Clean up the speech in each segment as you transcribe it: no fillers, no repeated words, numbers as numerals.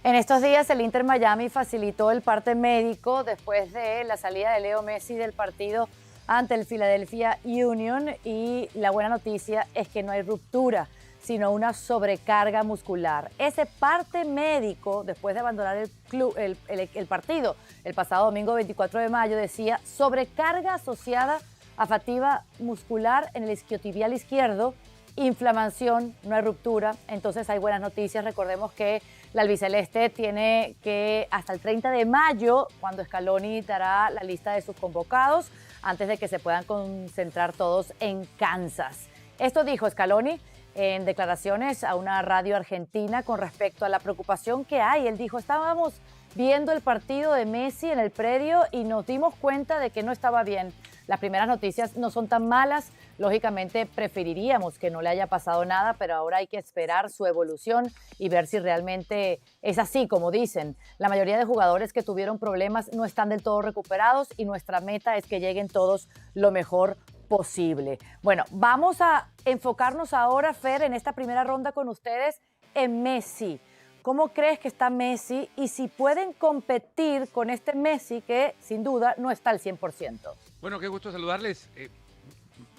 En estos días el Inter Miami facilitó el parte médico después de la salida de Leo Messi del partido ante el Philadelphia Union, y la buena noticia es que no hay ruptura, sino una sobrecarga muscular. Ese parte médico, después de abandonar el partido el pasado domingo 24 de mayo, decía sobrecarga asociada a fatiga muscular en el isquiotibial izquierdo, inflamación, no hay ruptura. Entonces hay buenas noticias. Recordemos que la albiceleste tiene que hasta el 30 de mayo, cuando Scaloni dará la lista de sus convocados, antes de que se puedan concentrar todos en Kansas. Esto dijo Scaloni en declaraciones a una radio argentina con respecto a la preocupación que hay. Él dijo: estábamos viendo el partido de Messi en el predio y nos dimos cuenta de que no estaba bien. Las primeras noticias no son tan malas. Lógicamente preferiríamos que no le haya pasado nada, pero ahora hay que esperar su evolución y ver si realmente es así como dicen. La mayoría de jugadores que tuvieron problemas no están del todo recuperados y nuestra meta es que lleguen todos lo mejor posible. Bueno, vamos a enfocarnos ahora, Fer, en esta primera ronda con ustedes en Messi. ¿Cómo crees que está Messi y si pueden competir con este Messi que sin duda no está al 100%? Bueno, qué gusto saludarles.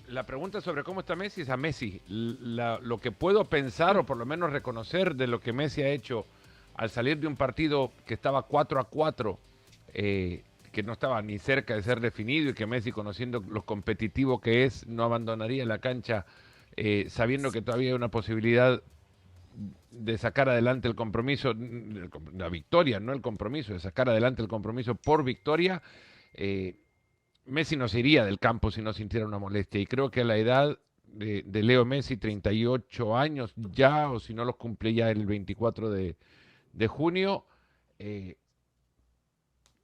La pregunta sobre cómo está Messi es a Messi. Lo que puedo pensar o por lo menos reconocer de lo que Messi ha hecho al salir de un partido que estaba 4-4, que no estaba ni cerca de ser definido, y que Messi, conociendo lo competitivo que es, no abandonaría la cancha sabiendo que todavía hay una posibilidad de sacar adelante el compromiso, la victoria, no el compromiso, de sacar adelante el compromiso por victoria. Messi no se iría del campo si no sintiera una molestia, y creo que a la edad de Leo Messi, 38 años ya, o si no los cumple ya el 24 de junio,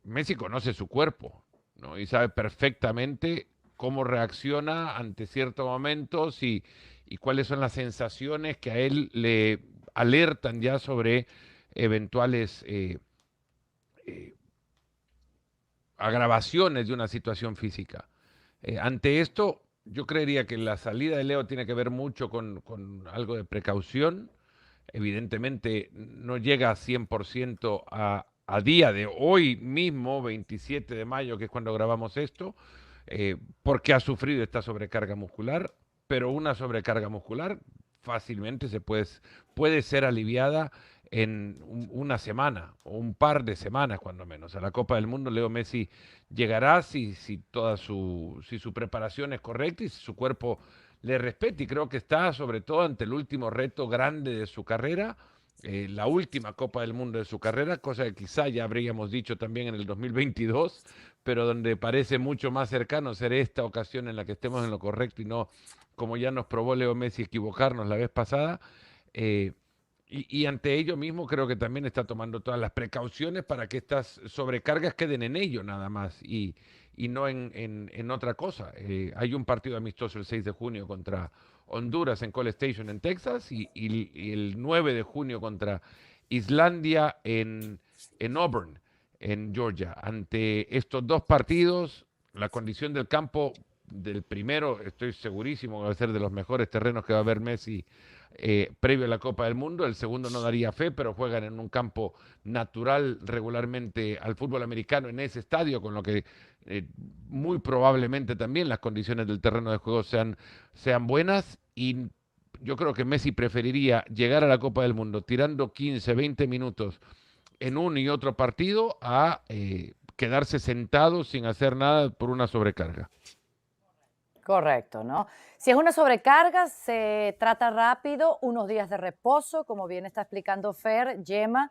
Messi conoce su cuerpo, ¿no? Y sabe perfectamente cómo reacciona ante ciertos momentos y cuáles son las sensaciones que a él le alertan ya sobre eventuales agravaciones de una situación física. Ante esto, yo creería que la salida de Leo tiene que ver mucho con algo de precaución. Evidentemente no llega a 100% a día de hoy mismo, 27 de mayo, que es cuando grabamos esto, porque ha sufrido esta sobrecarga muscular, pero una sobrecarga muscular fácilmente puede ser aliviada en una semana o un par de semanas cuando menos. A la Copa del Mundo Leo Messi llegará si su preparación es correcta y si su cuerpo le respeta, y creo que está sobre todo ante el último reto grande de su carrera, la última Copa del Mundo de su carrera, cosa que quizá ya habríamos dicho también en el 2022, pero donde parece mucho más cercano ser esta ocasión en la que estemos en lo correcto y no, como ya nos probó Leo Messi, equivocarnos la vez pasada. eh, y ante ello mismo creo que también está tomando todas las precauciones para que estas sobrecargas queden en ello nada más y no en otra cosa. Hay un partido amistoso el 6 de junio contra Honduras en College Station en Texas y el 9 de junio contra Islandia en Auburn, en Georgia. Ante estos dos partidos, la condición del campo del primero, estoy segurísimo que va a ser de los mejores terrenos que va a haber Messi previo a la Copa del Mundo. El segundo no daría fe, pero juegan en un campo natural regularmente al fútbol americano en ese estadio, con lo que muy probablemente también las condiciones del terreno de juego sean buenas, y yo creo que Messi preferiría llegar a la Copa del Mundo tirando 15, 20 minutos en un y otro partido a quedarse sentado sin hacer nada por una sobrecarga. Correcto, ¿no? Si es una sobrecarga, se trata rápido, unos días de reposo, como bien está explicando Fer, Gemma.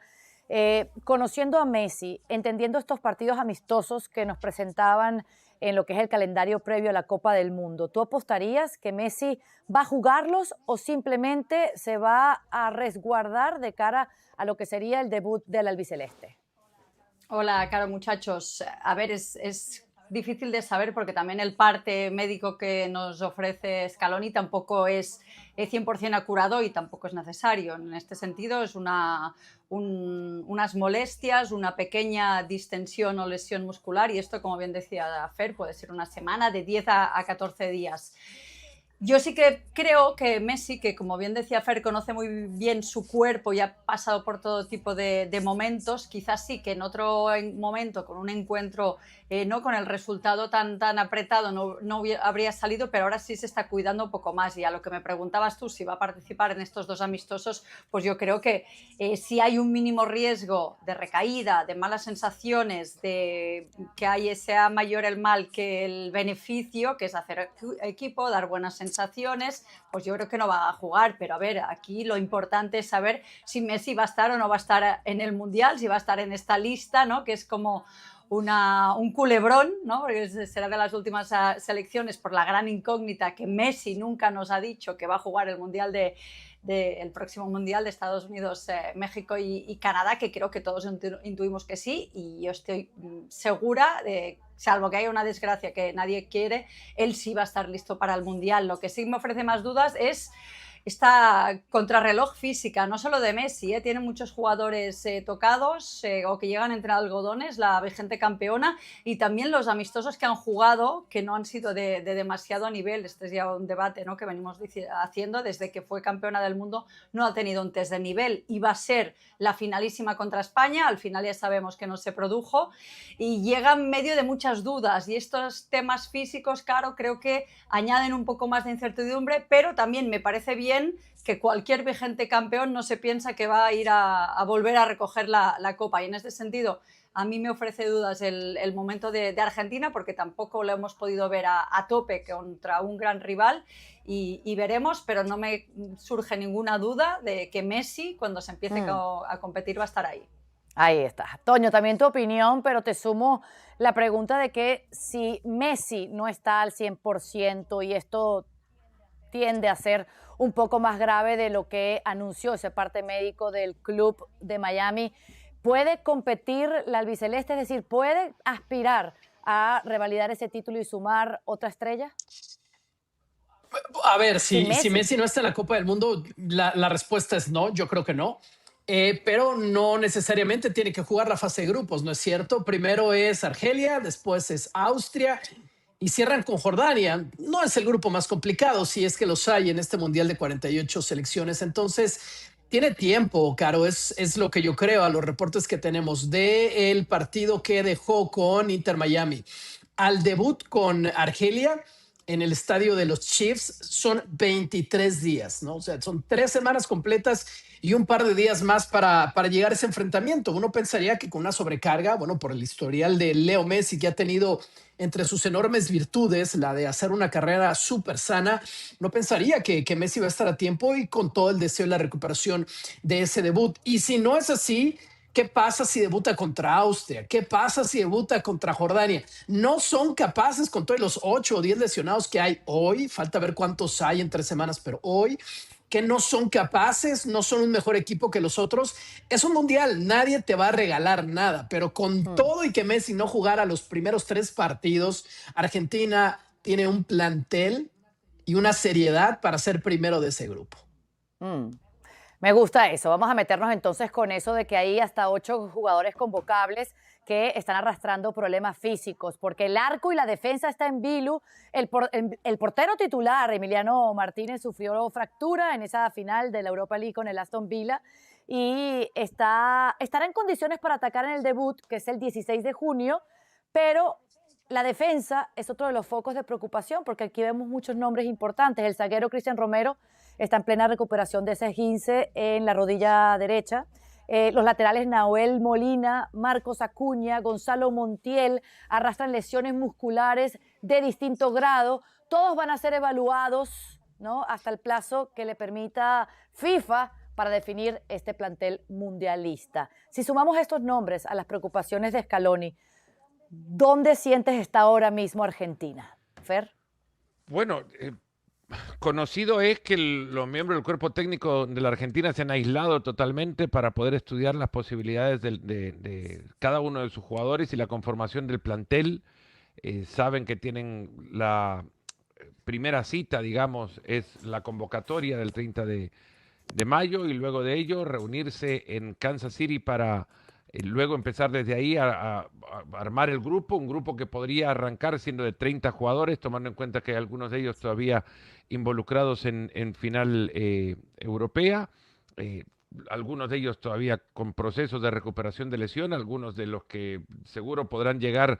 Conociendo a Messi, entendiendo estos partidos amistosos que nos presentaban en lo que es el calendario previo a la Copa del Mundo, ¿tú apostarías que Messi va a jugarlos o simplemente se va a resguardar de cara a lo que sería el debut del albiceleste? Hola, Caro, muchachos. A ver, es difícil de saber porque también el parte médico que nos ofrece Scaloni tampoco es 100% acurado y tampoco es necesario. En este sentido es unas molestias, una pequeña distensión o lesión muscular, y esto, como bien decía Fer, puede ser una semana, de 10 a 14 días. Yo sí que creo que Messi, que como bien decía Fer, conoce muy bien su cuerpo y ha pasado por todo tipo de momentos, quizás sí que en otro momento, con un encuentro no con el resultado tan apretado, no habría salido, pero ahora sí se está cuidando un poco más. Y a lo que me preguntabas tú, si va a participar en estos 2 amistosos, pues yo creo que si hay un mínimo riesgo de recaída, de malas sensaciones, de que sea mayor el mal que el beneficio, que es hacer equipo, dar buenas sensaciones, pues yo creo que no va a jugar. Pero a ver, aquí lo importante es saber si Messi va a estar o no va a estar en el Mundial, si va a estar en esta lista, ¿no? Que es como un culebrón, ¿no? Porque será de las últimas selecciones por la gran incógnita que Messi nunca nos ha dicho que va a jugar el Mundial el próximo Mundial de Estados Unidos, México y Canadá, que creo que todos intuimos que sí, y yo estoy segura de, salvo que haya una desgracia que nadie quiere, él sí va a estar listo para el Mundial. Lo que sí me ofrece más dudas es esta contrarreloj física, no solo de Messi, tiene muchos jugadores tocados o que llegan entre algodones, la vigente campeona, y también los amistosos que han jugado, que no han sido de demasiado nivel. Este es ya un debate, ¿no?, que venimos haciendo desde que fue campeona del mundo, no ha tenido un test de nivel. Iba a ser la finalísima contra España, al final ya sabemos que no se produjo, y llega en medio de muchas dudas, y estos temas físicos, claro, creo que añaden un poco más de incertidumbre, pero también me parece bien que cualquier vigente campeón no se piensa que va a ir a volver a recoger la copa, y en este sentido a mí me ofrece dudas el momento de Argentina, porque tampoco lo hemos podido ver a tope contra un gran rival, y veremos, pero no me surge ninguna duda de que Messi, cuando se empiece a competir, va a estar ahí. Ahí está. Toño, también tu opinión, pero te sumo la pregunta de que si Messi no está al 100% y esto tiende a ser un poco más grave de lo que anunció ese parte médico del club de Miami, ¿puede competir la albiceleste? Es decir, ¿puede aspirar a revalidar ese título y sumar otra estrella? A ver, si Messi. Messi no está en la Copa del Mundo, la respuesta es no, yo creo que no. Pero no necesariamente tiene que jugar la fase de grupos, ¿no es cierto? Primero es Argelia, después es Austria y cierran con Jordania. No es el grupo más complicado, si es que los hay en este Mundial de 48 selecciones. Entonces, tiene tiempo, Caro, es lo que yo creo a los reportes que tenemos del partido que dejó con Inter Miami al debut con Argelia en el estadio de los Chiefs son 23 días, ¿no? O sea, son 3 semanas completas y un par de días más para llegar a ese enfrentamiento. Uno pensaría que con una sobrecarga, bueno, por el historial de Leo Messi, que ha tenido entre sus enormes virtudes la de hacer una carrera súper sana, no pensaría que Messi va a estar a tiempo y con todo el deseo y la recuperación de ese debut. Y si no es así, ¿qué pasa si debuta contra Austria? ¿Qué pasa si debuta contra Jordania? No son capaces, con todos los 8 o 10 lesionados que hay hoy, falta ver cuántos hay en 3 semanas, pero hoy, que no son capaces, no son un mejor equipo que los otros. Es un mundial, nadie te va a regalar nada, pero con todo y que Messi no jugara los primeros 3 partidos, Argentina tiene un plantel y una seriedad para ser primero de ese grupo. Me gusta eso. Vamos a meternos entonces con eso de que hay hasta 8 jugadores convocables que están arrastrando problemas físicos, porque el arco y la defensa está en vilo. El portero titular, Emiliano Martínez, sufrió fractura en esa final de la Europa League con el Aston Villa y estará en condiciones para atacar en el debut, que es el 16 de junio, pero la defensa es otro de los focos de preocupación, porque aquí vemos muchos nombres importantes. El zaguero Cristian Romero está en plena recuperación de ese esguince en la rodilla derecha. Los laterales Nahuel Molina, Marcos Acuña, Gonzalo Montiel arrastran lesiones musculares de distinto grado. Todos van a ser evaluados, ¿no?, hasta el plazo que le permita FIFA para definir este plantel mundialista. Si sumamos estos nombres a las preocupaciones de Scaloni, ¿dónde sientes está ahora mismo Argentina? Fer. Bueno, conocido es que los miembros del cuerpo técnico de la Argentina se han aislado totalmente para poder estudiar las posibilidades de cada uno de sus jugadores y la conformación del plantel. Saben que tienen la primera cita, digamos, es la convocatoria del 30 de mayo, y luego de ello reunirse en Kansas City para luego empezar desde ahí a armar el grupo, un grupo que podría arrancar siendo de 30 jugadores, tomando en cuenta que hay algunos de ellos todavía involucrados en final europea, eh, algunos de ellos todavía con procesos de recuperación de lesión, algunos de los que seguro podrán llegar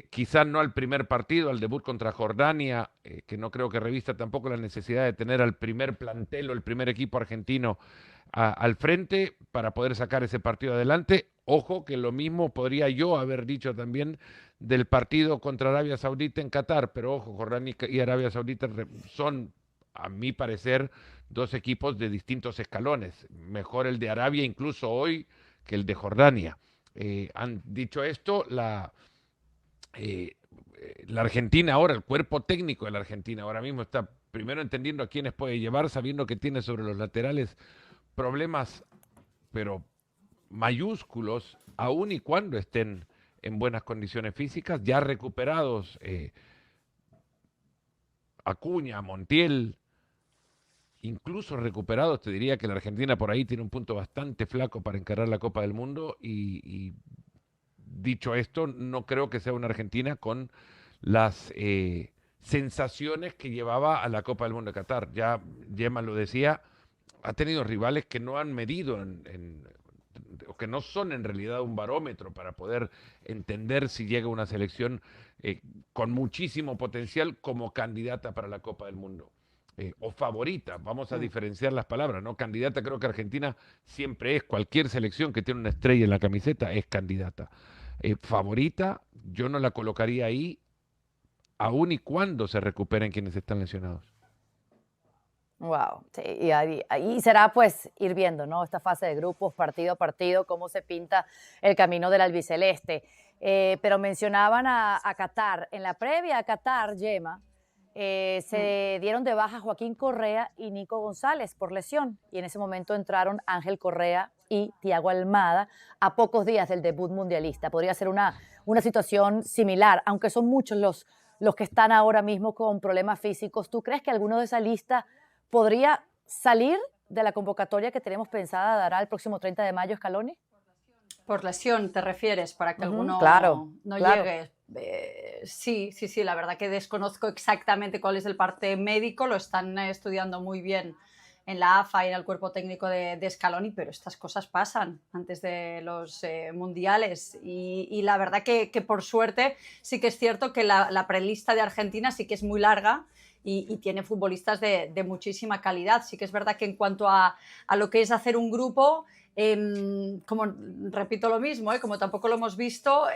quizás no al primer partido, al debut contra Jordania, que no creo que revista tampoco la necesidad de tener al primer plantel o el primer equipo argentino al frente para poder sacar ese partido adelante. Ojo que lo mismo podría yo haber dicho también del partido contra Arabia Saudita en Qatar, pero ojo, Jordania y Arabia Saudita son, a mi parecer, dos equipos de distintos escalones. Mejor el de Arabia incluso hoy que el de Jordania. Han dicho esto, la Argentina ahora, el cuerpo técnico de la Argentina ahora mismo está primero entendiendo a quiénes puede llevar, sabiendo que tiene sobre los laterales problemas, pero mayúsculos, aun y cuando estén en buenas condiciones físicas, ya recuperados Acuña, Montiel, incluso recuperados, te diría que la Argentina por ahí tiene un punto bastante flaco para encarar la Copa del Mundo y dicho esto, no creo que sea una Argentina con las sensaciones que llevaba a la Copa del Mundo de Qatar. Ya Gemma lo decía, ha tenido rivales que no han medido o que no son en realidad un barómetro para poder entender si llega una selección con muchísimo potencial como candidata para la Copa del Mundo. O favorita, vamos a diferenciar las palabras, ¿no? Candidata, creo que Argentina siempre es, cualquier selección que tiene una estrella en la camiseta es candidata. Favorita, yo no la colocaría ahí, aun y cuando se recuperen quienes están lesionados. Wow, sí, y ahí será pues ir viendo, ¿no? Esta fase de grupos, partido a partido, cómo se pinta el camino del albiceleste. Pero mencionaban a Qatar. En la previa a Qatar, Gemma, se dieron de baja Joaquín Correa y Nico González por lesión. Y en ese momento entraron Ángel Correa y Thiago Almada a pocos días del debut mundialista. Podría ser una situación similar, aunque son muchos los que están ahora mismo con problemas físicos. ¿Tú crees que alguno de esa lista podría salir de la convocatoria que tenemos pensada dar el próximo 30 de mayo, Scaloni? Por lesión, ¿te refieres? Para que alguno no llegue. Sí, la verdad que desconozco exactamente cuál es el parte médico, lo están estudiando muy bien en la AFA y en el cuerpo técnico de Scaloni, pero estas cosas pasan antes de los mundiales y la verdad que por suerte sí que es cierto que la prelista de Argentina sí que es muy larga y tiene futbolistas de muchísima calidad. Sí que es verdad que en cuanto a lo que es hacer un grupo, como repito lo mismo, como tampoco lo hemos visto,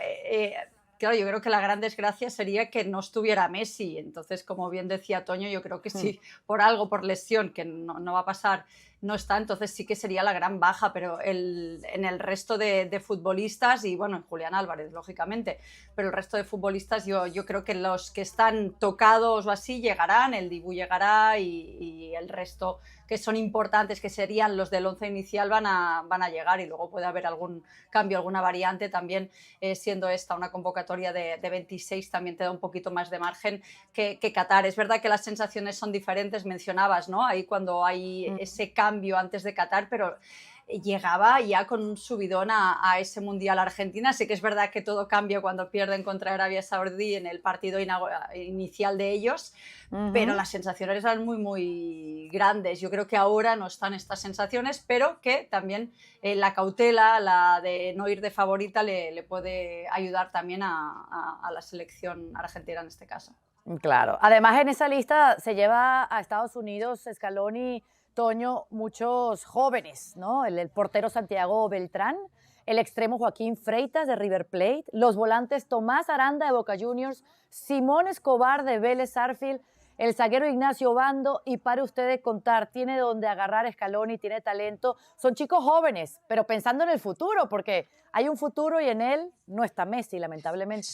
claro, yo creo que la gran desgracia sería que no estuviera Messi. Entonces, como bien decía Toño, yo creo que si por algo, por lesión, que no va a pasar, no está, entonces sí que sería la gran baja, pero en el resto de futbolistas, y bueno, en Julián Álvarez, lógicamente, pero el resto de futbolistas yo creo que los que están tocados o así llegarán, el Dibu llegará y el resto que son importantes, que serían los del once inicial, van a llegar y luego puede haber algún cambio, alguna variante también, siendo esta una convocatoria de 26, también te da un poquito más de margen que Qatar. Es verdad que las sensaciones son diferentes, mencionabas, ¿no? Ahí cuando hay ese cambio antes de Qatar, pero llegaba ya con un subidón a ese Mundial Argentina. Sí que es verdad que todo cambia cuando pierden contra Arabia Saudí en el partido inicial de ellos, pero las sensaciones eran muy, muy grandes. Yo creo que ahora no están estas sensaciones, pero que también la cautela, la de no ir de favorita, le puede ayudar también a la selección argentina en este caso. Claro. Además, en esa lista se lleva a Estados Unidos, Scaloni, Toño, muchos jóvenes, ¿no? El portero Santiago Beltrán, el extremo Joaquín Freitas de River Plate, los volantes Tomás Aranda de Boca Juniors, Simón Escobar de Vélez Sarsfield, el zaguero Ignacio Bando, y para ustedes contar, tiene donde agarrar Scaloni, tiene talento, son chicos jóvenes, pero pensando en el futuro, porque hay un futuro y en él no está Messi, lamentablemente.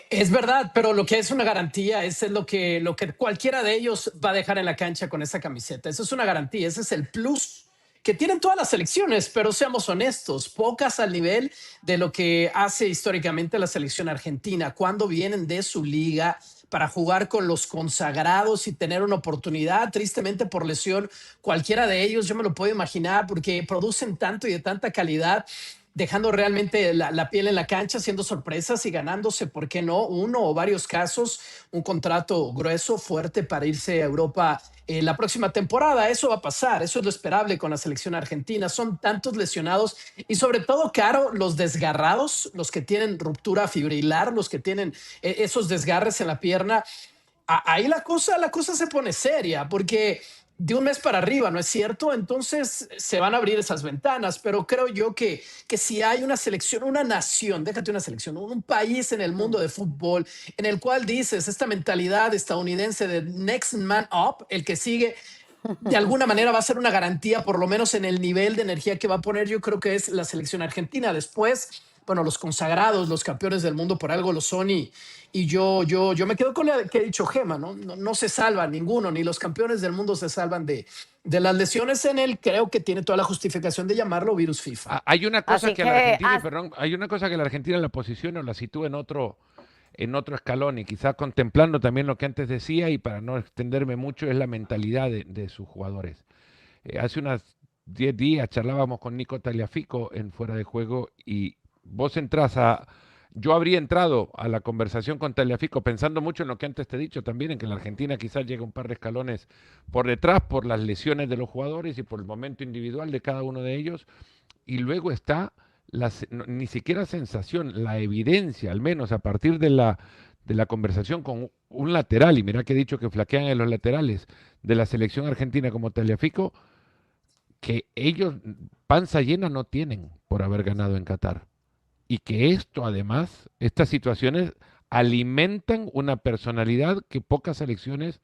Es verdad, pero lo que es una garantía es lo que cualquiera de ellos va a dejar en la cancha con esa camiseta. Eso es una garantía, ese es el plus que tienen todas las selecciones, pero seamos honestos, pocas al nivel de lo que hace históricamente la selección argentina, cuando vienen de su liga para jugar con los consagrados y tener una oportunidad, tristemente por lesión, cualquiera de ellos, yo me lo puedo imaginar, porque producen tanto y de tanta calidad, dejando realmente la piel en la cancha, haciendo sorpresas y ganándose, ¿por qué no? Uno o varios casos, un contrato grueso, fuerte para irse a Europa la próxima temporada. Eso va a pasar, eso es lo esperable con la selección argentina. Son tantos lesionados y sobre todo, Caro, los desgarrados, los que tienen ruptura fibrilar, los que tienen esos desgarres en la pierna. Ahí la cosa se pone seria, porque de un mes para arriba, ¿no es cierto? Entonces se van a abrir esas ventanas, pero creo yo que si hay una selección, una nación, déjate una selección, un país en el mundo de fútbol en el cual dices esta mentalidad estadounidense de next man up, el que sigue, de alguna manera va a ser una garantía, por lo menos en el nivel de energía que va a poner, yo creo que es la selección argentina. Después, bueno, los consagrados, los campeones del mundo por algo lo son y yo me quedo con lo que ha dicho Gema, ¿no? No se salvan ninguno, ni los campeones del mundo se salvan de las lesiones en él. Creo que tiene toda la justificación de llamarlo virus FIFA. Hay una cosa Así que a que, la Argentina, perdón, hay una cosa que la Argentina la posiciona o la sitúa en otro escalón y quizás contemplando también lo que antes decía y para no extenderme mucho es la mentalidad de sus jugadores. Hace unos 10 días charlábamos con Nico Tagliafico en Fuera de Juego y vos entrás a... Yo habría entrado a la conversación con Tagliafico pensando mucho en lo que antes te he dicho también, en que la Argentina quizás llega un par de escalones por detrás por las lesiones de los jugadores y por el momento individual de cada uno de ellos. Y luego está ni siquiera sensación, la evidencia, al menos a partir de la conversación con un lateral, y mira que he dicho que flaquean en los laterales de la selección argentina como Tagliafico, que ellos panza llena no tienen por haber ganado en Qatar. Y que esto además, estas situaciones alimentan una personalidad que pocas selecciones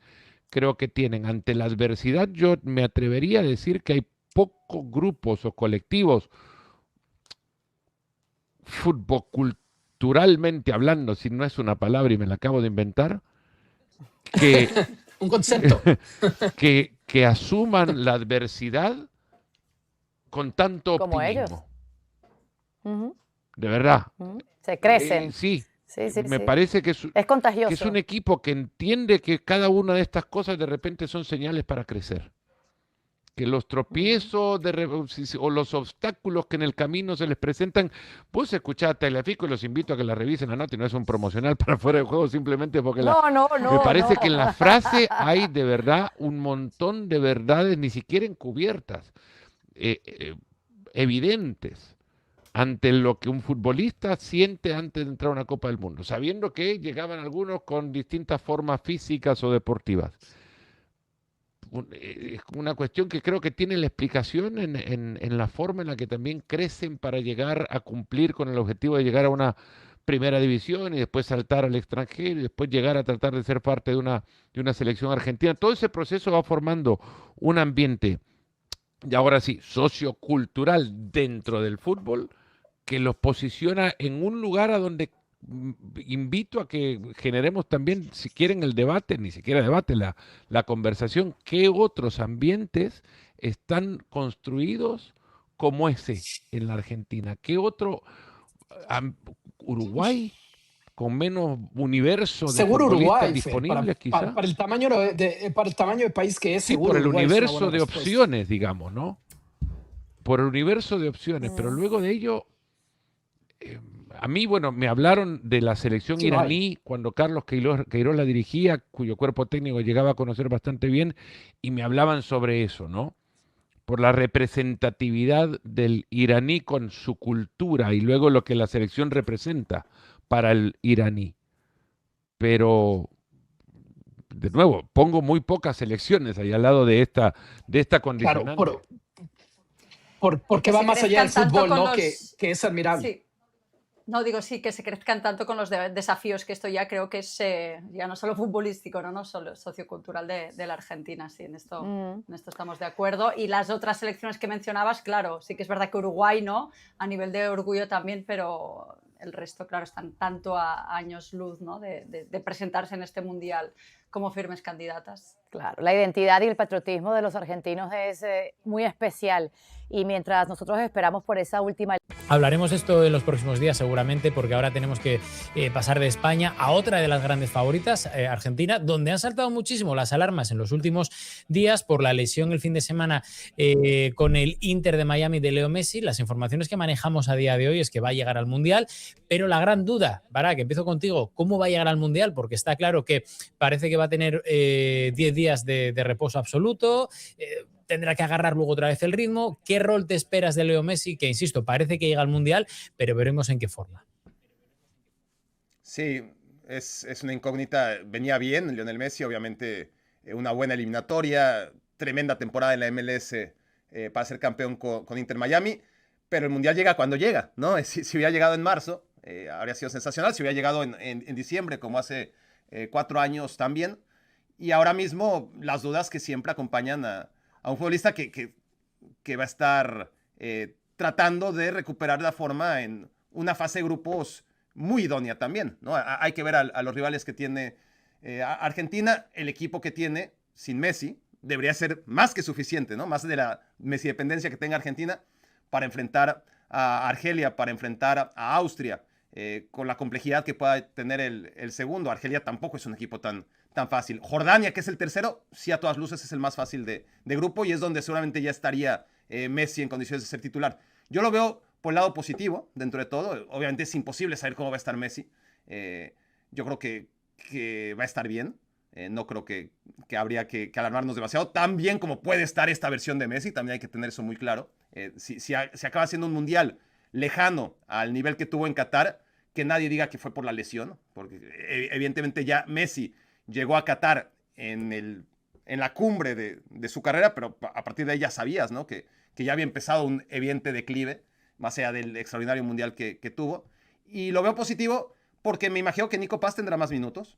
creo que tienen. Ante la adversidad yo me atrevería a decir que hay pocos grupos o colectivos futboculturalmente hablando, si no es una palabra y me la acabo de inventar, que, Un concepto. que asuman la adversidad con tanto como ellos. optimismo. Ujú, De verdad. ujú. Se crecen. Sí, Sí, sí, me sí. parece que Es que es contagioso. un equipo que entiende que cada una de estas cosas de repente son señales para crecer. Que los tropiezos o los obstáculos que en el camino se les presentan, vos escuchás a Tagliafico y los invito a que la revisen la nota y no es un promocional para Fuera de Juego simplemente porque No, no, me no, parece no. que en la frase hay de verdad un montón de verdades ni siquiera encubiertas, eh, eh, evidentes ante lo que un futbolista siente antes de entrar a una Copa del Mundo, sabiendo que llegaban algunos con distintas formas físicas o deportivas. Es una cuestión que creo que tiene la explicación en la forma en la que también crecen para llegar a cumplir con el objetivo de llegar a una primera división y después saltar al extranjero y después llegar a tratar de ser parte de una selección argentina. Todo ese proceso va formando un ambiente, y ahora sí, sociocultural dentro del fútbol que los posiciona en un lugar a donde invito a que generemos también, si quieren, el debate, ni siquiera debate, la conversación, qué otros ambientes están construidos como ese en la Argentina, qué otro, am- Uruguay, con menos universo de Seguro futbolistas Uruguay, Fer, disponibles quizá, para el tamaño de país que es, sí, seguro por el Uruguay es una universo buena de respuesta. opciones, digamos, ¿no? Por el universo de opciones, pero Mm, luego de ello eh, a mí, bueno, me hablaron de la selección Sí, no hay. iraní cuando Carlos Queiroz la dirigía, cuyo cuerpo técnico llegaba a conocer bastante bien, y me hablaban sobre eso, ¿no? Por la representatividad del iraní con su cultura y luego lo que la selección representa para el iraní. Pero, de nuevo, pongo muy pocas selecciones ahí al lado de esta Claro, condicionante. Y porque que va se más allá del crezcan tanto fútbol, con ¿no? los... Que es admirable. Sí, no, digo sí, que se crezcan tanto con los desafíos, que esto ya creo que es ya no solo futbolístico, no solo sociocultural de la Argentina, sí, mm. en esto estamos de acuerdo. Y las otras selecciones que mencionabas, claro, sí que es verdad que Uruguay, ¿no? A nivel de orgullo también, pero el resto, claro, están tanto a años luz, ¿no? De presentarse en este mundial. como firmes candidatas. Claro, la identidad y el patriotismo de los argentinos es muy especial y mientras nosotros esperamos por esa última... Hablaremos de esto en los próximos días seguramente, porque ahora tenemos que pasar de España a otra de las grandes favoritas, Argentina, donde han saltado muchísimo las alarmas en los últimos días por la lesión el fin de semana con el Inter de Miami de Leo Messi. Las informaciones que manejamos a día de hoy es que va a llegar al Mundial, pero la gran duda, Barak, empiezo contigo, ¿cómo va a llegar al Mundial? Porque está claro que parece que va a tener 10 días de reposo absoluto, tendrá que agarrar luego otra vez el ritmo. ¿Qué rol te esperas de Leo Messi? Que, insisto, parece que llega al Mundial, pero veremos en qué forma. Sí, es una incógnita. Venía bien Lionel Messi, obviamente una buena eliminatoria, tremenda temporada en la MLS para ser campeón con Inter Miami, pero el Mundial llega cuando llega, ¿no? Si hubiera llegado en marzo, habría sido sensacional. Si hubiera llegado en diciembre, como hace 4 años también. Y ahora mismo las dudas que siempre acompañan a un futbolista que va a estar tratando de recuperar la forma en una fase de grupos muy idónea también, ¿no? Hay que ver a los rivales que tiene Argentina. El equipo que tiene sin Messi debería ser más que suficiente, ¿no? Más de la Messi dependencia que tenga Argentina para enfrentar a Argelia, para enfrentar a Austria, con la complejidad que pueda tener el segundo. Argelia tampoco es un equipo tan fácil. Jordania, que es el tercero, sí a todas luces es el más fácil de grupo y es donde seguramente ya estaría Messi en condiciones de ser titular. Yo lo veo por el lado positivo, dentro de todo. Obviamente es imposible saber cómo va a estar Messi. Yo creo que va a estar bien. No creo que habría que alarmarnos demasiado. Tan bien como puede estar esta versión de Messi, también hay que tener eso muy claro. Si acaba siendo un mundial lejano al nivel que tuvo en Qatar, que nadie diga que fue por la lesión, porque evidentemente ya Messi llegó a Qatar en la cumbre de su carrera, pero a partir de ahí ya sabías, ¿no? que ya había empezado un evidente declive, más allá del extraordinario mundial que tuvo. Y lo veo positivo porque me imagino que Nico Paz tendrá más minutos.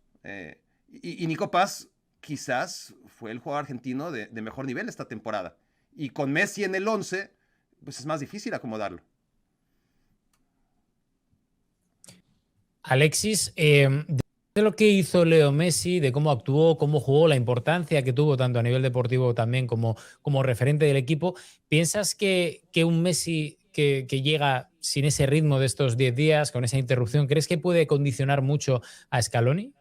Y Nico Paz quizás fue el jugador argentino de mejor nivel esta temporada. Y con Messi en el 11, pues es más difícil acomodarlo. Alexis, de lo que hizo Leo Messi, de cómo actuó, cómo jugó, la importancia que tuvo tanto a nivel deportivo también como referente del equipo, ¿piensas que un Messi que llega sin ese ritmo de estos 10 días, con esa interrupción, ¿crees que puede condicionar mucho a Scaloni?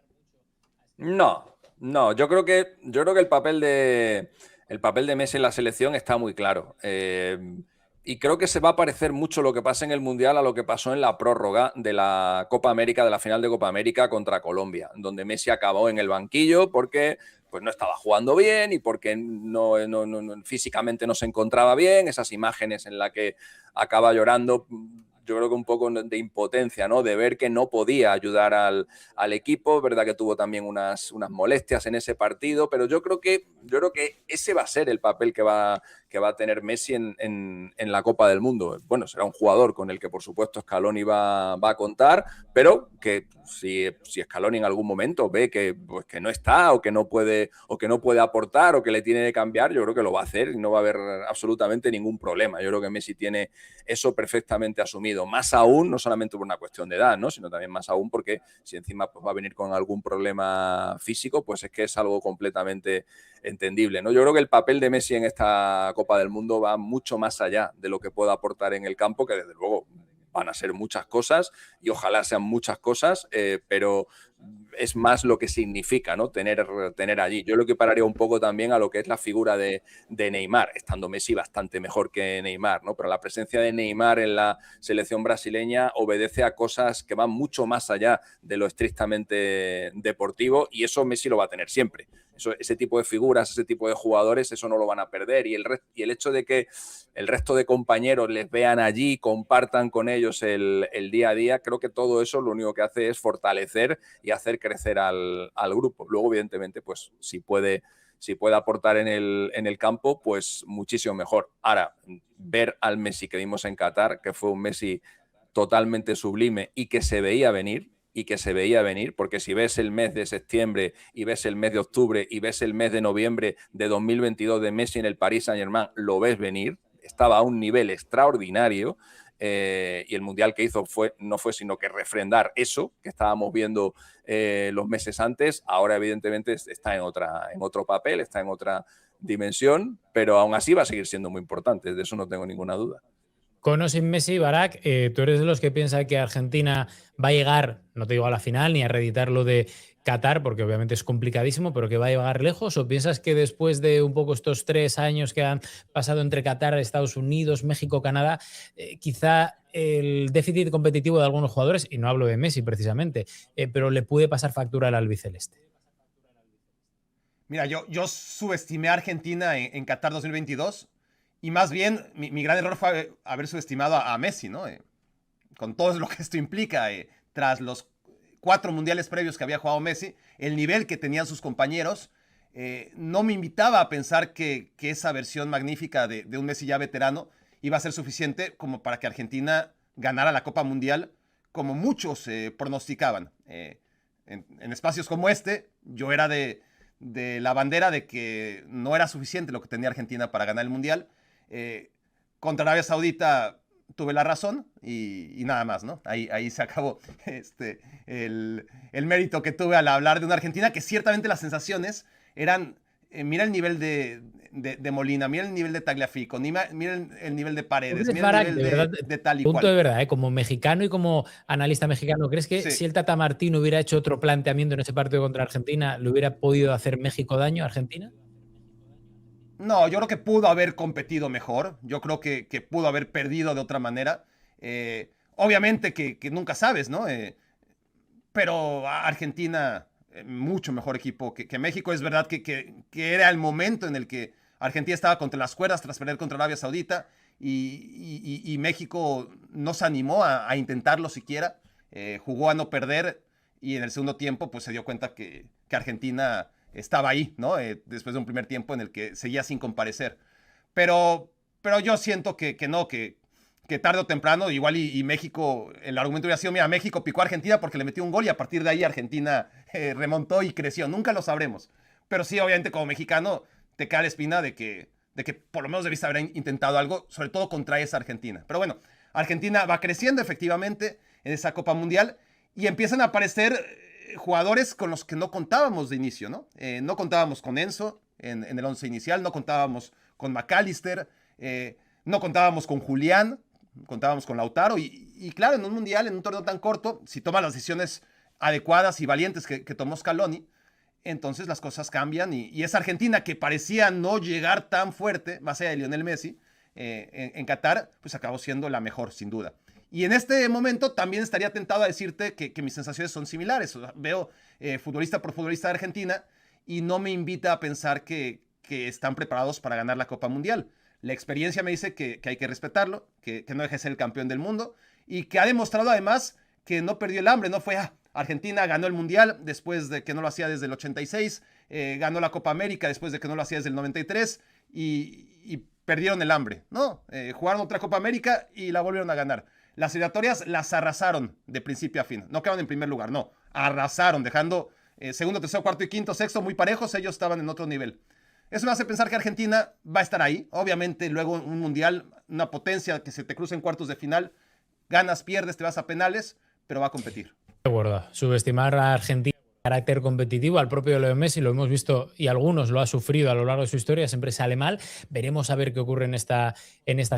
No, yo creo que el papel de Messi en la selección está muy claro. Y creo que se va a parecer mucho lo que pasa en el Mundial a lo que pasó en la prórroga de la Copa América, de la final de Copa América contra Colombia, donde Messi acabó en el banquillo porque pues no estaba jugando bien y porque no, físicamente no se encontraba bien. Esas imágenes en las que acaba llorando, yo creo que un poco de impotencia, ¿no? De ver que no podía ayudar al equipo. Es verdad que tuvo también unas molestias en ese partido, pero yo creo que ese va a ser el papel que va a tener Messi en la Copa del Mundo. Bueno, será un jugador con el que, por supuesto, Scaloni va a contar, pero que si Scaloni en algún momento ve que no está o que no puede aportar o que le tiene que cambiar, yo creo que lo va a hacer y no va a haber absolutamente ningún problema. Yo creo que Messi tiene eso perfectamente asumido. Más aún, no solamente por una cuestión de edad, ¿no? Sino también más aún porque si encima pues, va a venir con algún problema físico, pues es que es algo completamente entendible, ¿no? Yo creo que el papel de Messi en esta Copa del Mundo va mucho más allá de lo que pueda aportar en el campo, que desde luego van a ser muchas cosas y ojalá sean muchas cosas, pero es más lo que significa, ¿no? tener allí. Yo lo equipararía un poco también a lo que es la figura de Neymar, estando Messi bastante mejor que Neymar, ¿no? Pero la presencia de Neymar en la selección brasileña obedece a cosas que van mucho más allá de lo estrictamente deportivo y eso Messi lo va a tener siempre. Ese tipo de figuras, ese tipo de jugadores, eso no lo van a perder. Y el hecho de que el resto de compañeros les vean allí, compartan con ellos el día a día, creo que todo eso lo único que hace es fortalecer y hacer crecer al grupo. Luego, evidentemente, pues si puede aportar en el campo, pues muchísimo mejor. Ahora, ver al Messi que vimos en Qatar, que fue un Messi totalmente sublime y que se veía venir, porque si ves el mes de septiembre y ves el mes de octubre y ves el mes de noviembre de 2022 de Messi en el Paris Saint-Germain, lo ves venir, estaba a un nivel extraordinario y el Mundial que hizo no fue sino que refrendar eso que estábamos viendo los meses antes. Ahora, evidentemente, está en otro papel, está en otra dimensión, pero aún así va a seguir siendo muy importante, de eso no tengo ninguna duda. Con o sin Messi, Barak, tú eres de los que piensa que Argentina va a llegar, no te digo a la final, ni a reeditar lo de Qatar, porque obviamente es complicadísimo, pero que va a llegar lejos? ¿O piensas que después de un poco estos 3 años que han pasado entre Qatar, Estados Unidos, México, Canadá, quizá el déficit competitivo de algunos jugadores, y no hablo de Messi precisamente, pero le puede pasar factura al albiceleste? Mira, yo subestimé a Argentina en Qatar 2022 y más bien mi gran error fue haber subestimado a Messi, ¿no? Con todo lo que esto implica, tras los 4 mundiales previos que había jugado Messi, el nivel que tenían sus compañeros no me invitaba a pensar que esa versión magnífica de un Messi ya veterano iba a ser suficiente como para que Argentina ganara la Copa Mundial, como muchos pronosticaban. En espacios como este, yo era de la bandera de que no era suficiente lo que tenía Argentina para ganar el Mundial. Contra Arabia Saudita tuve la razón y nada más, ¿no? Ahí se acabó el mérito que tuve al hablar de una Argentina que ciertamente las sensaciones eran, mira el nivel de Molina, mira el nivel de Tagliafico, mira el nivel de Paredes, mira el nivel de tal y punto cual. De verdad, como mexicano y como analista mexicano, ¿crees que Sí. si el Tata Martino hubiera hecho otro planteamiento en ese partido contra Argentina, le hubiera podido hacer México daño a Argentina? No, yo creo que pudo haber competido mejor. Yo creo que pudo haber perdido de otra manera. Obviamente que nunca sabes, ¿no? Pero Argentina, mucho mejor equipo que México. Es verdad que era el momento en el que Argentina estaba contra las cuerdas tras perder contra Arabia Saudita y México no se animó a intentarlo siquiera. Jugó a no perder y en el segundo tiempo pues se dio cuenta que Argentina estaba ahí, ¿no? Después de un primer tiempo en el que seguía sin comparecer. Pero yo siento que no, que tarde o temprano, igual y México, el argumento hubiera sido, mira, México picó a Argentina porque le metió un gol y a partir de ahí Argentina remontó y creció. Nunca lo sabremos. Pero sí, obviamente, como mexicano, te queda la espina de que por lo menos debiste haber intentado algo, sobre todo contra esa Argentina. Pero bueno, Argentina va creciendo efectivamente en esa Copa Mundial y empiezan a aparecer jugadores con los que no contábamos de inicio, ¿no? No contábamos con Enzo en el once inicial, no contábamos con McAllister, no contábamos con Julián, contábamos con Lautaro y claro, en un mundial, en un torneo tan corto, si toma las decisiones adecuadas y valientes que tomó Scaloni, entonces las cosas cambian y esa Argentina que parecía no llegar tan fuerte, más allá de Lionel Messi, en Qatar, pues acabó siendo la mejor, sin duda. Y en este momento también estaría tentado a decirte que mis sensaciones son similares. O sea, veo futbolista por futbolista de Argentina y no me invita a pensar que están preparados para ganar la Copa Mundial. La experiencia me dice que hay que respetarlo, que no deje de ser el campeón del mundo y que ha demostrado además que no perdió el hambre. No fue, Argentina ganó el Mundial después de que no lo hacía desde el 86, ganó la Copa América después de que no lo hacía desde el 93 y perdieron el hambre. No, jugaron otra Copa América y la volvieron a ganar. Las eliminatorias las arrasaron de principio a fin. No quedaron en primer lugar, no. Arrasaron, dejando segundo, tercero, cuarto y quinto, sexto muy parejos. Ellos estaban en otro nivel. Eso me hace pensar que Argentina va a estar ahí. Obviamente, luego un mundial, una potencia que se te cruza en cuartos de final. Ganas, pierdes, te vas a penales, pero va a competir. De acuerdo. Subestimar a Argentina carácter competitivo, al propio Leo Messi lo hemos visto y algunos lo ha sufrido a lo largo de su historia, siempre sale mal. Veremos a ver qué ocurre en esta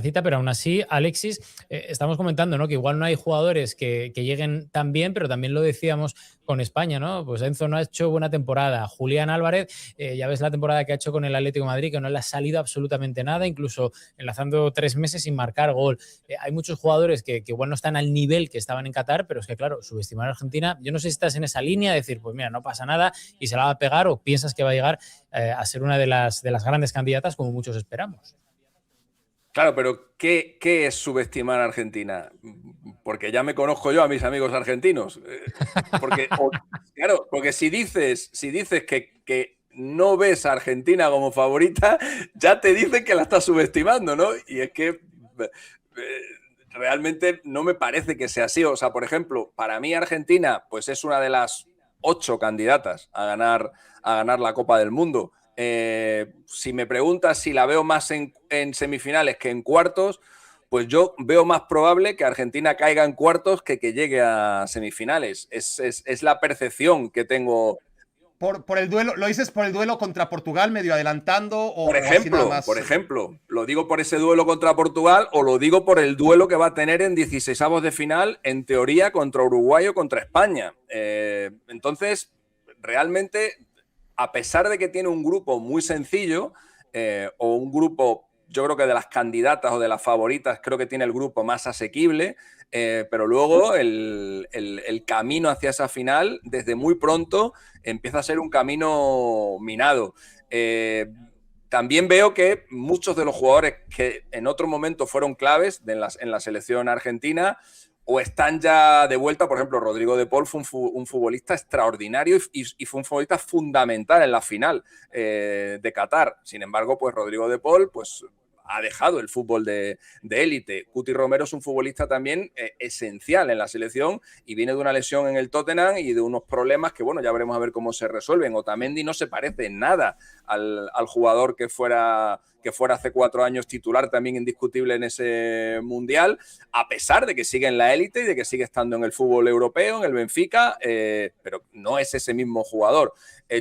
cita, pero aún así, Alexis, estamos comentando, ¿no?, que igual no hay jugadores que lleguen tan bien, pero también lo decíamos con España, ¿no? Pues Enzo no ha hecho buena temporada, Julián Álvarez, ya ves la temporada que ha hecho con el Atlético de Madrid, que no le ha salido absolutamente nada, incluso enlazando 3 meses sin marcar gol. Hay muchos jugadores que igual no están al nivel que estaban en Qatar, pero es que claro, subestimar a Argentina, yo no sé si estás en esa línea de decir, pues mira, no pasa nada y se la va a pegar, o piensas que va a llegar a ser una de las grandes candidatas como muchos esperamos. Claro, pero ¿qué es subestimar a Argentina? Porque ya me conozco yo a mis amigos argentinos. Porque si dices que no ves a Argentina como favorita, ya te dicen que la estás subestimando, ¿no? Y es que realmente no me parece que sea así. O sea, por ejemplo, para mí Argentina pues es una de las 8 candidatas a ganar la Copa del Mundo. Si me preguntas si la veo más en semifinales que en cuartos, pues yo veo más probable que Argentina caiga en cuartos que llegue a semifinales. Es la percepción que tengo. Por el duelo, ¿lo dices por el duelo contra Portugal medio adelantando o Por así nada ejemplo, más? por ejemplo, lo digo por ese duelo contra Portugal o lo digo por el duelo que va a tener en 16avos de final, en teoría, contra Uruguay o contra España. Entonces, realmente, a pesar de que tiene un grupo muy sencillo, o un grupo, yo creo que de las candidatas o de las favoritas, creo que tiene el grupo más asequible, pero luego el camino hacia esa final, desde muy pronto, empieza a ser un camino minado. También veo que muchos de los jugadores que en otro momento fueron claves en la selección argentina o están ya de vuelta. Por ejemplo, Rodrigo de Paul fue un futbolista extraordinario y fue un futbolista fundamental en la final de Qatar. Sin embargo, pues Rodrigo de Paul pues, ha dejado el fútbol de élite. Cuti Romero es un futbolista también esencial en la selección y viene de una lesión en el Tottenham y de unos problemas que, bueno, ya veremos a ver cómo se resuelven. Otamendi no se parece en nada al jugador que fuera hace 4 años titular también indiscutible en ese Mundial, a pesar de que sigue en la élite y de que sigue estando en el fútbol europeo, en el Benfica, pero no es ese mismo jugador.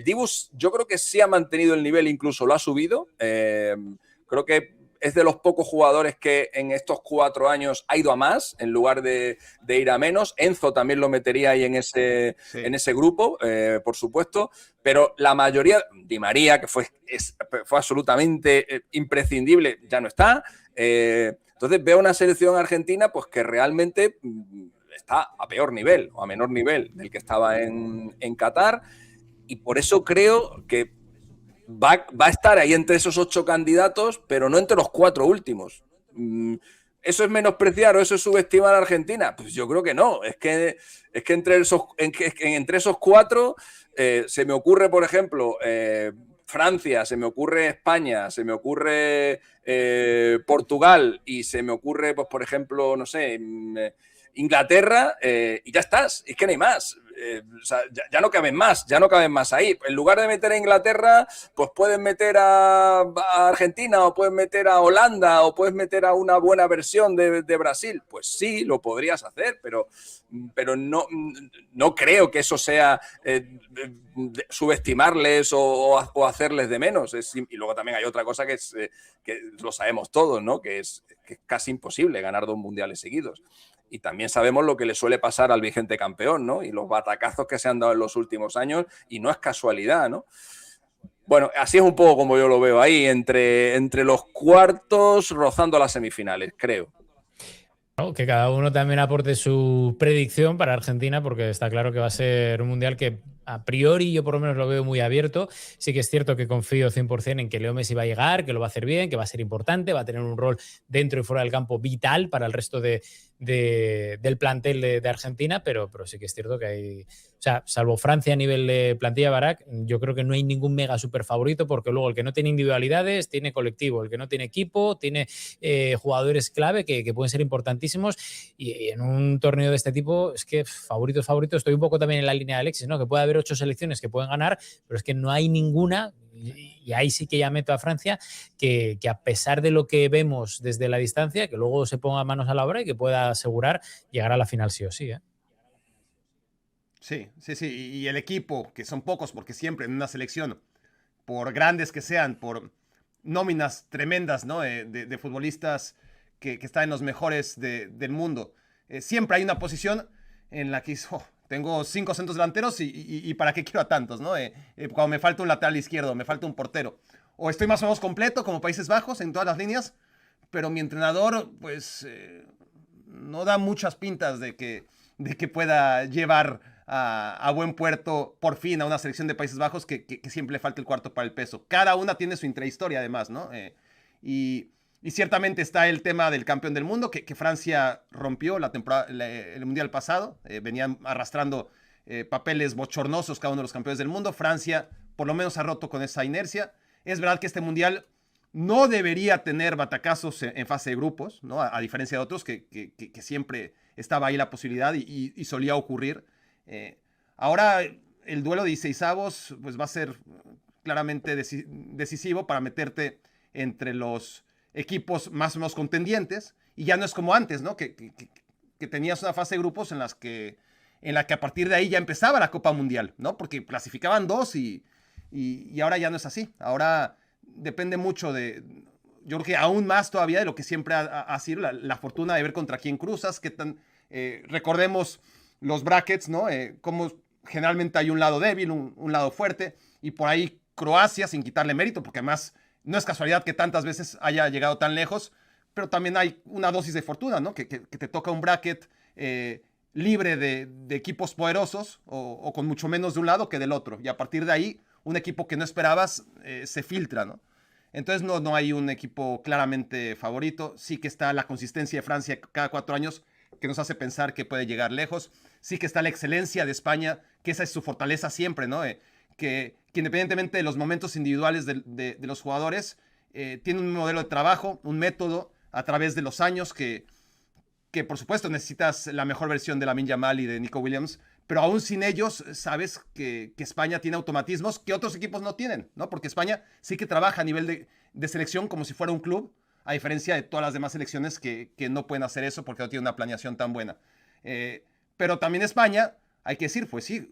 Dibus yo creo que sí ha mantenido el nivel, incluso lo ha subido. Creo que es de los pocos jugadores que en estos 4 años ha ido a más en lugar de ir a menos. Enzo también lo metería ahí en ese grupo, por supuesto, pero la mayoría, Di María, que fue absolutamente imprescindible, ya no está. Entonces veo una selección argentina pues, que realmente está a peor nivel o a menor nivel del que estaba en Qatar, y por eso creo que va a estar ahí entre esos 8 candidatos, pero no entre los 4 últimos. ¿Eso es menospreciar o eso es subestimar a Argentina? Pues yo creo que no. Es que entre esos 4 se me ocurre, por ejemplo, Francia, se me ocurre España, se me ocurre Portugal y se me ocurre, pues, por ejemplo, no sé, Inglaterra, y ya estás. Es que no hay más. O sea, ya no caben más ahí. En lugar de meter a Inglaterra, pues puedes meter a Argentina o puedes meter a Holanda o puedes meter a una buena versión de Brasil. Pues sí, lo podrías hacer, pero no creo que eso sea subestimarles o hacerles de menos. Y luego también hay otra cosa que lo sabemos todos, ¿no? Que es casi imposible ganar 2 mundiales seguidos. Y también sabemos lo que le suele pasar al vigente campeón, ¿no? Y los batacazos que se han dado en los últimos años, y no es casualidad, ¿no? Bueno, así es un poco como yo lo veo ahí, entre los cuartos, rozando las semifinales, creo. Que cada uno también aporte su predicción para Argentina, porque está claro que va a ser un mundial que a priori yo por lo menos lo veo muy abierto. Sí que es cierto que confío 100% en que Leo Messi va a llegar, que lo va a hacer bien, que va a ser importante, va a tener un rol dentro y fuera del campo vital para el resto del plantel de Argentina, pero sí que es cierto que hay, o sea, salvo Francia a nivel de plantilla, Barak, yo creo que no hay ningún mega super favorito, porque luego el que no tiene individualidades tiene colectivo, el que no tiene equipo tiene jugadores clave que pueden ser importantísimos, y en un torneo de este tipo es que favorito, estoy un poco también en la línea de Alexis, ¿no? Que puede haber 8 selecciones que pueden ganar, pero es que no hay ninguna, y ahí sí que ya meto a Francia, que a pesar de lo que vemos desde la distancia, que luego se ponga manos a la obra y que pueda asegurar llegar a la final sí o sí, ¿eh? Sí. Y el equipo, que son pocos, porque siempre en una selección, por grandes que sean, por nóminas tremendas, ¿no? de futbolistas que están en los mejores del mundo, siempre hay una posición en la que tengo 5 centros delanteros y ¿para qué quiero a tantos, no? Cuando me falta un lateral izquierdo, me falta un portero. O estoy más o menos completo, como Países Bajos, en todas las líneas, pero mi entrenador, pues, no da muchas pintas de que pueda llevar a buen puerto, por fin, a una selección de Países Bajos que siempre le falta el cuarto para el peso. Cada una tiene su intrahistoria, además, ¿no? Y ciertamente está el tema del campeón del mundo, que Francia rompió el mundial pasado. Venían arrastrando papeles bochornosos cada uno de los campeones del mundo. Francia, por lo menos, ha roto con esa inercia. Es verdad que este mundial no debería tener batacazos en fase de grupos, ¿no? A diferencia de otros que siempre estaba ahí la posibilidad y solía ocurrir. Ahora el duelo de 16avos pues, va a ser claramente decisivo para meterte entre los equipos más o menos contendientes, y ya no es como antes, ¿no? Que tenías una fase de grupos en la que a partir de ahí ya empezaba la Copa Mundial, ¿no? Porque clasificaban 2 y ahora ya no es así. Ahora depende mucho yo creo que aún más todavía de lo que siempre ha sido la fortuna de ver contra quién cruzas, qué tan, recordemos los brackets, ¿no? Cómo generalmente hay un lado débil, un lado fuerte, y por ahí Croacia, sin quitarle mérito, porque además no es casualidad que tantas veces haya llegado tan lejos, pero también hay una dosis de fortuna, ¿no? Que te toca un bracket libre de equipos poderosos o con mucho menos de un lado que del otro, y a partir de ahí un equipo que no esperabas se filtra, ¿no? Entonces no hay un equipo claramente favorito. Sí que está la consistencia de Francia cada 4 años, que nos hace pensar que puede llegar lejos. Sí que está la excelencia de España, que esa es su fortaleza siempre, ¿no? Que independientemente de los momentos individuales de los jugadores, tiene un modelo de trabajo, un método a través de los años que por supuesto necesitas la mejor versión de Lamine Yamal y de Nico Williams, pero aún sin ellos sabes que España tiene automatismos que otros equipos no tienen, ¿no? Porque España sí que trabaja a nivel de selección como si fuera un club, a diferencia de todas las demás selecciones que no pueden hacer eso porque no tienen una planeación tan buena. Pero también España, hay que decir, pues sí,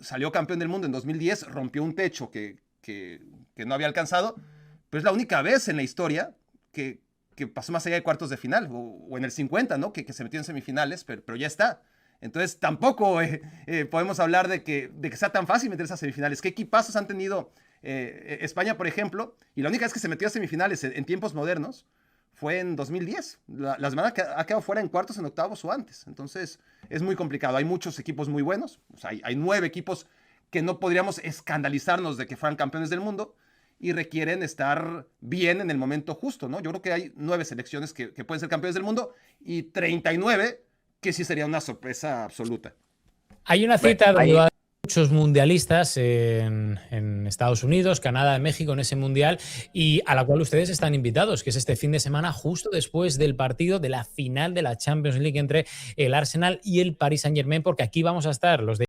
salió campeón del mundo en 2010, rompió un techo que no había alcanzado, pero es la única vez en la historia que pasó más allá de cuartos de final, o en el 50, ¿no? Que se metió en semifinales, pero ya está. Entonces tampoco podemos hablar de que sea tan fácil meterse a semifinales. ¿Qué equipazos han tenido España, por ejemplo? Y la única vez que se metió a semifinales en tiempos modernos fue en 2010. La semana que ha quedado fuera en cuartos, en octavos o antes. Entonces es muy complicado. Hay muchos equipos muy buenos. O sea, hay 9 equipos que no podríamos escandalizarnos de que fueran campeones del mundo, y requieren estar bien en el momento justo, ¿no? Yo creo que hay 9 selecciones que pueden ser campeones del mundo y 39 que sí sería una sorpresa absoluta. Hay una cita donde va muchos mundialistas en Estados Unidos, Canadá, México, en ese mundial, y a la cual ustedes están invitados, que es este fin de semana, justo después del partido de la final de la Champions League entre el Arsenal y el Paris Saint-Germain, porque aquí vamos a estar los de